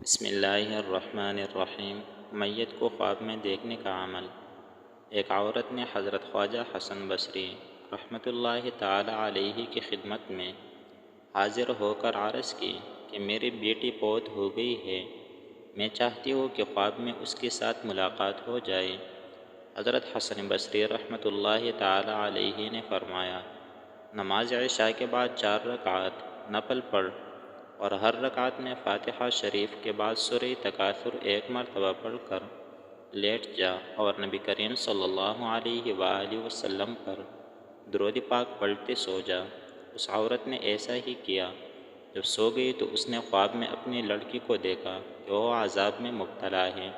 بسم اللہ الرحمن الرحیم۔ میت کو خواب میں دیکھنے کا عمل۔ ایک عورت نے حضرت خواجہ حسن بصری رحمۃ اللہ تعالی علیہ کی خدمت میں حاضر ہو کر عرض کی کہ میری بیٹی فوت ہو گئی ہے، میں چاہتی ہوں کہ خواب میں اس کے ساتھ ملاقات ہو جائے۔ حضرت حسن بصری رحمۃ اللہ تعالی علیہ نے فرمایا، نماز عشاء کے بعد 4 رکعات نفل پڑھ اور ہر رکعت میں فاتحہ شریف کے بعد سورہ تکاثر 1 مرتبہ پڑھ کر لیٹ جا اور نبی کریم صلی اللہ علیہ وآلہ وسلم پر درود پاک پڑھتے سو جا۔ اس عورت نے ایسا ہی کیا۔ جب سو گئی تو اس نے خواب میں اپنی لڑکی کو دیکھا کہ وہ عذاب میں مبتلا ہے۔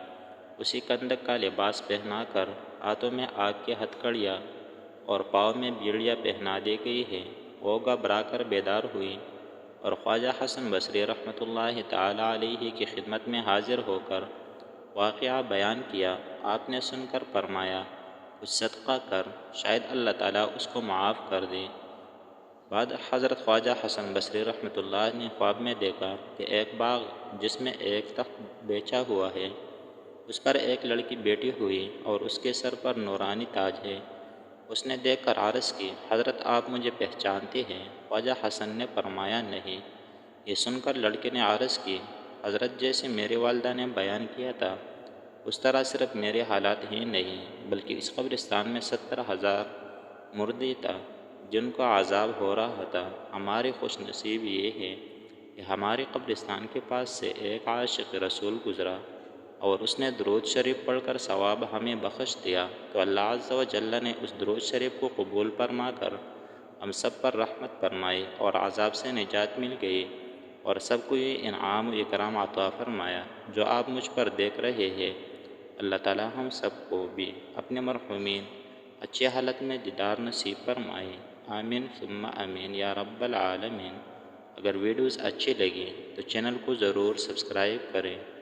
اسی کندک کا لباس پہنا کر ہاتھوں میں آگ کی ہتھکڑیاں اور پاؤں میں بیڑیاں پہنا دی گئی ہے۔ وہ گھبرا کر بیدار ہوئی اور خواجہ حسن بصری رحمۃ اللہ تعالی علیہ کی خدمت میں حاضر ہو کر واقعہ بیان کیا۔ آپ نے سن کر فرمایا، کچھ صدقہ کر، شاید اللہ تعالیٰ اس کو معاف کر دے۔ بعد حضرت خواجہ حسن بصری رحمۃ اللہ نے خواب میں دیکھا کہ ایک باغ جس میں ایک تخت بیچا ہوا ہے، اس پر ایک لڑکی بیٹھی ہوئی اور اس کے سر پر نورانی تاج ہے۔ اس نے دیکھ کر عرض کی، حضرت آپ مجھے پہچانتے ہیں؟ خواجہ حسن نے فرمایا، نہیں۔ یہ سن کر لڑکے نے عرض کی، حضرت جیسے میری والدہ نے بیان کیا تھا اس طرح صرف میرے حالات ہی نہیں بلکہ اس قبرستان میں 70,000 مردے تھا جن کو عذاب ہو رہا تھا۔ ہماری خوش نصیب یہ ہے کہ ہمارے قبرستان کے پاس سے ایک عاشق رسول گزرا اور اس نے درود شریف پڑھ کر ثواب ہمیں بخش دیا، تو اللہ عز و جل نے اس درود شریف کو قبول فرما کر ہم سب پر رحمت فرمائی اور عذاب سے نجات مل گئی اور سب کو یہ انعام و اکرام عطا فرمایا جو آپ مجھ پر دیکھ رہے ہیں۔ اللہ تعالی ہم سب کو بھی اپنے مرحومین اچھی حالت میں دیدار نصیب فرمائے۔ آمین ثم آمین یا رب العالمین۔ اگر ویڈیوز اچھی لگی تو چینل کو ضرور سبسکرائب کریں۔